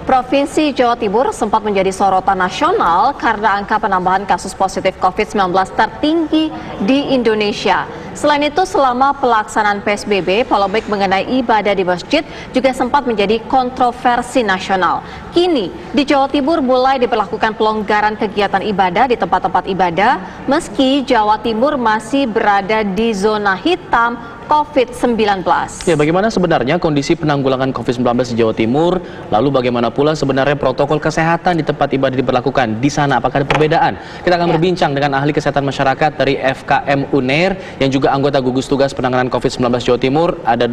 Provinsi Jawa Timur sempat menjadi sorotan nasional karena angka penambahan kasus positif COVID-19 tertinggi di Indonesia. Selain itu, selama pelaksanaan PSBB, polemik mengenai ibadah di masjid juga sempat menjadi kontroversi nasional. Kini, di Jawa Timur mulai diberlakukan pelonggaran kegiatan ibadah di tempat-tempat ibadah, meski Jawa Timur masih berada di zona hitam COVID-19. Ya, bagaimana sebenarnya kondisi penanggulangan COVID-19 di Jawa Timur? Lalu bagaimana pula sebenarnya protokol kesehatan di tempat ibadah diberlakukan di sana? Apakah ada perbedaan? Kita akan berbincang dengan ahli kesehatan masyarakat dari FKM UNER yang juga anggota gugus tugas penanganan COVID-19 Jawa Timur. Ada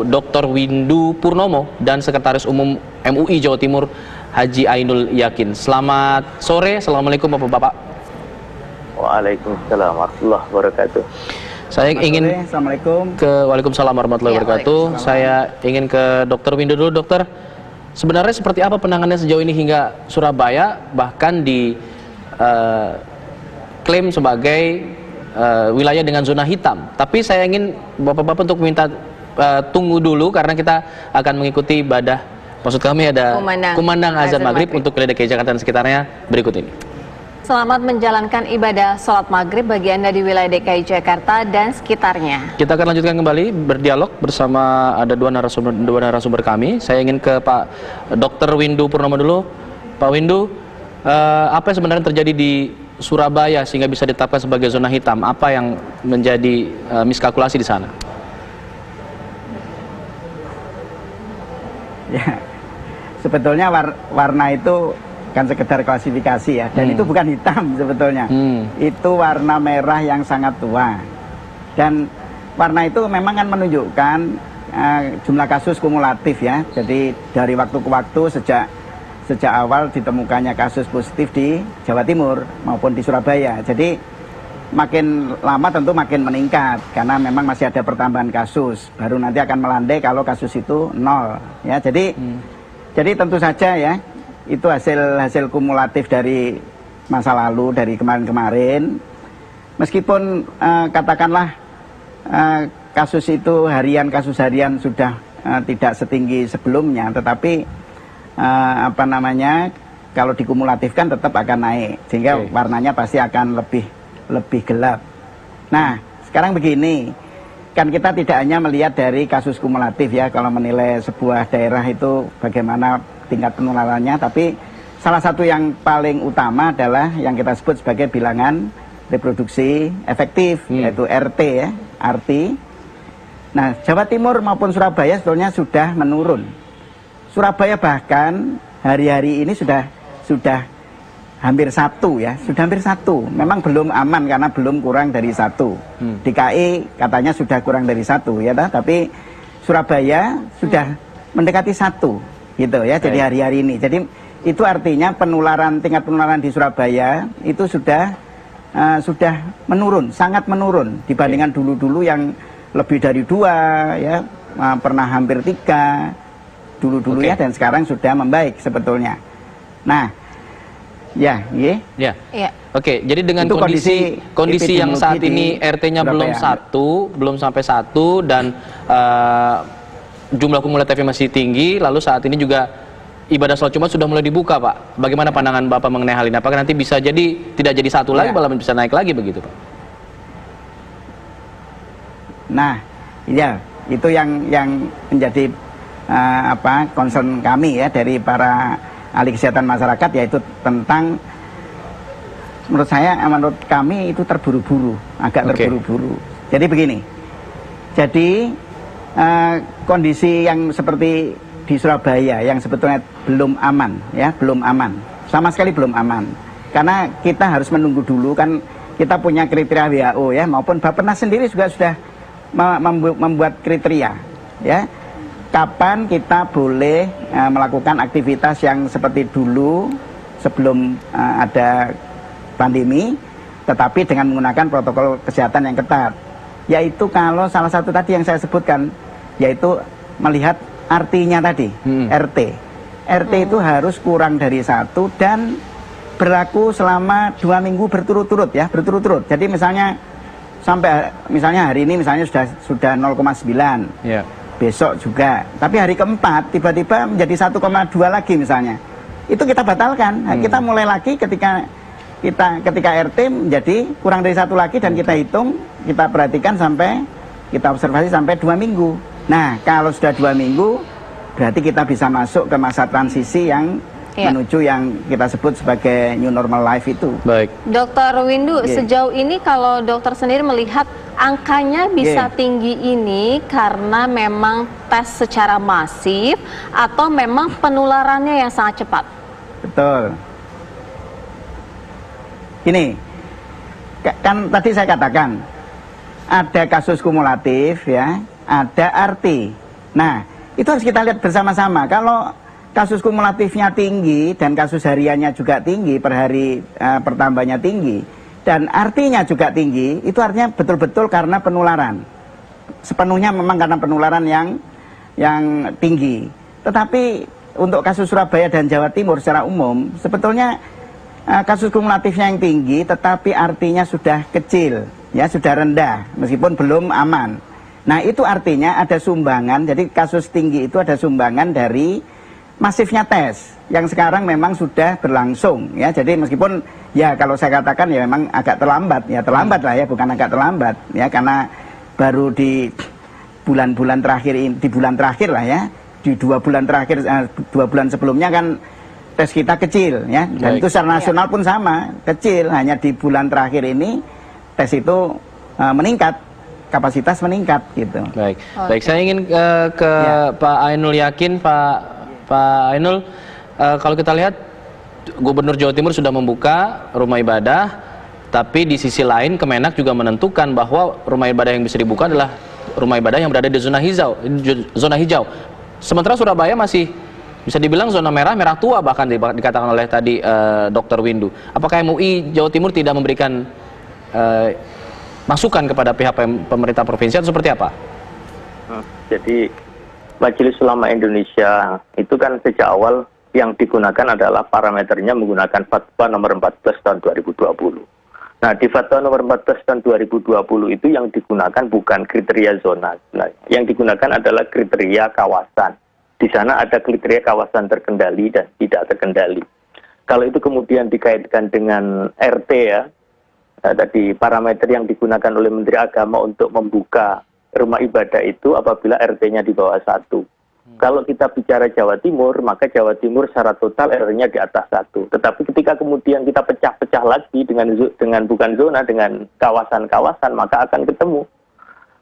Dr. Windu Purnomo dan Sekretaris Umum MUI Jawa Timur Haji Ainul Yakin. Selamat sore, Assalamualaikum Bapak-Bapak. Waalaikumsalam warahmatullahi wabarakatuh. Saya ingin Waalaikumsalam warahmatullahi wabarakatuh. Saya ingin ke Dr. Windu dulu, dokter. Sebenarnya seperti apa penanganannya sejauh ini hingga Surabaya bahkan diklaim sebagai wilayah dengan zona hitam. Tapi saya ingin Bapak-bapak untuk minta tunggu dulu karena kita akan mengikuti ibadah. Maksud kami ada kumandang azan maghrib untuk wilayah DKI Jakarta dan sekitarnya berikut ini. Selamat menjalankan ibadah sholat maghrib bagi Anda di wilayah DKI Jakarta dan sekitarnya. Kita akan lanjutkan kembali berdialog bersama ada dua narasumber kami. Saya ingin ke Pak Dr. Windu Purnomo dulu. Pak Windu, apa yang sebenarnya terjadi di Surabaya sehingga bisa ditetapkan sebagai zona hitam? Apa yang menjadi miskalkulasi di sana? Ya, sebetulnya warna itu kan sekedar klasifikasi ya, dan itu bukan hitam sebetulnya. Itu warna merah yang sangat tua, dan warna itu memang kan menunjukkan jumlah kasus kumulatif ya. Jadi dari waktu ke waktu sejak awal ditemukannya kasus positif di Jawa Timur maupun di Surabaya. Jadi makin lama tentu makin meningkat karena memang masih ada pertambahan kasus. Baru nanti akan melandai kalau kasus itu nol ya. Jadi tentu saja ya, itu hasil kumulatif dari masa lalu, dari kemarin-kemarin. Meskipun katakanlah kasus harian sudah tidak setinggi sebelumnya, tetapi kalau dikumulatifkan tetap akan naik, sehingga warnanya pasti akan lebih gelap. Nah, sekarang begini, kan kita tidak hanya melihat dari kasus kumulatif ya, kalau menilai sebuah daerah itu bagaimana tingkat penularannya, tapi salah satu yang paling utama adalah yang kita sebut sebagai bilangan reproduksi efektif, yaitu RT ya, RT. Nah, Jawa Timur maupun Surabaya sebetulnya sudah menurun. Surabaya bahkan hari-hari ini sudah hampir 1 ya, sudah hampir 1. Memang belum aman karena belum kurang dari 1. DKI katanya sudah kurang dari 1 ya, tapi Surabaya sudah mendekati 1. Gitu ya, jadi hari-hari ini. Jadi itu artinya tingkat penularan di Surabaya itu sudah menurun, sangat menurun dibandingkan dulu-dulu yang lebih dari 2 ya, pernah hampir 3 dulu-dulu ya, dan sekarang sudah membaik sebetulnya. Nah, ya. Oke, jadi dengan kondisi yang saat ini RT-nya belum sampai 1 dan jumlah kumulatifnya masih tinggi, lalu saat ini juga ibadah sholat Jumat sudah mulai dibuka, Pak. Bagaimana pandangan Bapak mengenai hal ini? Apakah nanti bisa tidak jadi 1 lagi, malah bisa naik lagi begitu, Pak? Nah, iya, itu yang menjadi concern kami ya dari para ahli kesehatan masyarakat, yaitu tentang menurut kami itu terburu-buru, agak terburu-buru. Jadi begini. Kondisi yang seperti di Surabaya yang sebetulnya belum aman ya, sama sekali belum aman, karena kita harus menunggu dulu, kan kita punya kriteria WHO ya, maupun Bappenas sendiri juga sudah membuat kriteria ya, kapan kita boleh melakukan aktivitas yang seperti dulu sebelum ada pandemi, tetapi dengan menggunakan protokol kesehatan yang ketat. Yaitu kalau salah satu tadi yang saya sebutkan, yaitu melihat artinya tadi, RT. RT itu harus kurang dari 1 dan berlaku selama 2 minggu berturut-turut ya, berturut-turut. Jadi misalnya hari ini misalnya sudah 0,9. besok juga. Tapi hari keempat tiba-tiba menjadi 1,2 lagi misalnya. Itu kita batalkan. Nah, kita mulai lagi ketika RT menjadi kurang dari 1 lagi dan kita hitung, kita perhatikan sampai, kita observasi sampai 2 minggu. Nah, kalau sudah 2 minggu, berarti kita bisa masuk ke masa transisi yang menuju yang kita sebut sebagai new normal life itu. Baik. Dokter Windu, sejauh ini kalau dokter sendiri melihat angkanya bisa tinggi ini karena memang tes secara masif atau memang penularannya yang sangat cepat? Betul. Ini kan tadi saya katakan ada kasus kumulatif ya, ada arti. Nah, itu harus kita lihat bersama-sama. Kalau kasus kumulatifnya tinggi dan kasus hariannya juga tinggi, per hari pertambahnya tinggi, dan artinya juga tinggi, itu artinya betul-betul karena penularan. Sepenuhnya memang karena penularan yang tinggi. Tetapi untuk kasus Surabaya dan Jawa Timur secara umum, sebetulnya kasus kumulatifnya yang tinggi, tetapi artinya sudah kecil, ya sudah rendah, meskipun belum aman. Nah, itu artinya ada sumbangan, jadi kasus tinggi itu ada sumbangan dari masifnya tes yang sekarang memang sudah berlangsung, ya. Jadi meskipun ya kalau saya katakan ya memang agak terlambat, ya terlambat lah ya, bukan agak terlambat, ya karena baru di bulan-bulan terakhir ini, di bulan terakhir lah ya, di 2 bulan terakhir, 2 bulan sebelumnya kan tes kita kecil, ya, dan itu secara nasional pun sama, kecil. Hanya di bulan terakhir ini tes itu meningkat, kapasitas meningkat gitu. Baik, baik. Saya ingin ke Pak Ainul Yakin, Pak Ainul, kalau kita lihat Gubernur Jawa Timur sudah membuka rumah ibadah, tapi di sisi lain Kemenak juga menentukan bahwa rumah ibadah yang bisa dibuka adalah rumah ibadah yang berada di zona hijau. Sementara Surabaya masih bisa dibilang zona merah, merah tua bahkan dikatakan oleh tadi Dr. Windu. Apakah MUI Jawa Timur tidak memberikan masukan kepada pihak pemerintah provinsi atau seperti apa? Jadi Majelis Ulama Indonesia itu kan sejak awal yang digunakan adalah parameternya menggunakan Fatwa nomor 14 tahun 2020. Nah, di Fatwa nomor 14 tahun 2020 itu yang digunakan bukan kriteria zona. Nah, yang digunakan adalah kriteria kawasan. Di sana ada kriteria kawasan terkendali dan tidak terkendali. Kalau itu kemudian dikaitkan dengan RT ya, tadi parameter yang digunakan oleh Menteri Agama untuk membuka rumah ibadah itu apabila RT-nya di bawah 1. Kalau kita bicara Jawa Timur, maka Jawa Timur secara total RT-nya di atas 1. Tetapi ketika kemudian kita pecah-pecah lagi dengan bukan zona, dengan kawasan-kawasan, maka akan ketemu.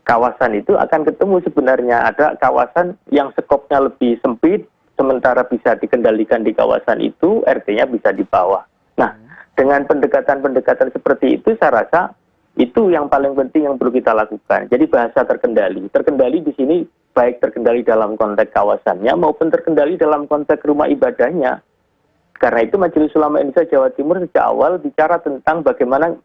Kawasan itu akan ketemu sebenarnya. Ada kawasan yang skopnya lebih sempit, sementara bisa dikendalikan di kawasan itu, RT-nya bisa di bawah. Nah, dengan pendekatan-pendekatan seperti itu, saya rasa itu yang paling penting yang perlu kita lakukan. Jadi bahasa terkendali. Terkendali di sini baik terkendali dalam konteks kawasannya maupun terkendali dalam konteks rumah ibadahnya. Karena itu Majelis Ulama Indonesia Jawa Timur sejak awal bicara tentang bagaimana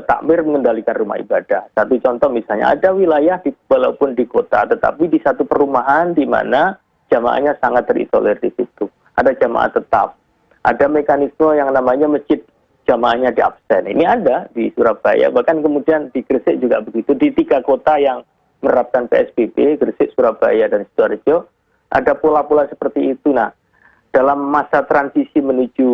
takmir mengendalikan rumah ibadah. Satu contoh misalnya ada wilayah walaupun di kota, tetapi di satu perumahan di mana jamaahnya sangat terisolir di situ. Ada jamaah tetap. Ada mekanisme yang namanya masjid jamaahnya di absen. Ini ada di Surabaya, bahkan kemudian di Gresik juga begitu. Di 3 kota yang menerapkan PSBB, Gresik, Surabaya, dan Sidoarjo, ada pola-pola seperti itu. Nah, dalam masa transisi menuju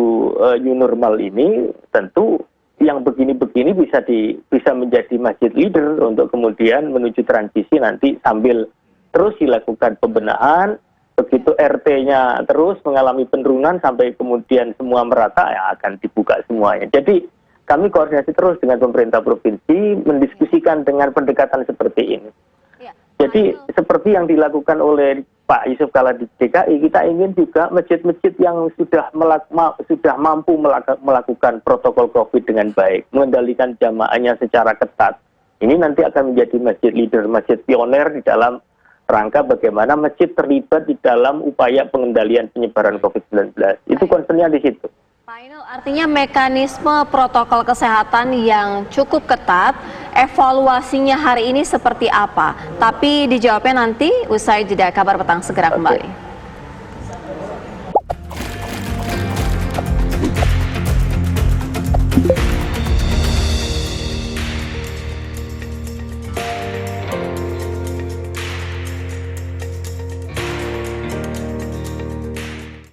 new normal ini, tentu yang begini-begini bisa menjadi masjid leader untuk kemudian menuju transisi nanti sambil terus dilakukan pembenahan. Begitu RT-nya terus mengalami penurunan sampai kemudian semua merata, ya akan dibuka semuanya. Jadi kami koordinasi terus dengan pemerintah provinsi, mendiskusikan dengan pendekatan seperti ini. Jadi seperti yang dilakukan oleh Pak Yusuf Kala di DKI, kita ingin juga masjid-masjid yang sudah mampu melakukan protokol COVID dengan baik, mengendalikan jamaahnya secara ketat. Ini nanti akan menjadi masjid leader, masjid pioner di dalam rangka bagaimana masjid terlibat di dalam upaya pengendalian penyebaran COVID-19. Itu concernnya di situ. Pak Ainul, artinya mekanisme protokol kesehatan yang cukup ketat, evaluasinya hari ini seperti apa? Tapi dijawabnya nanti usai jeda. Kabar Petang segera kembali.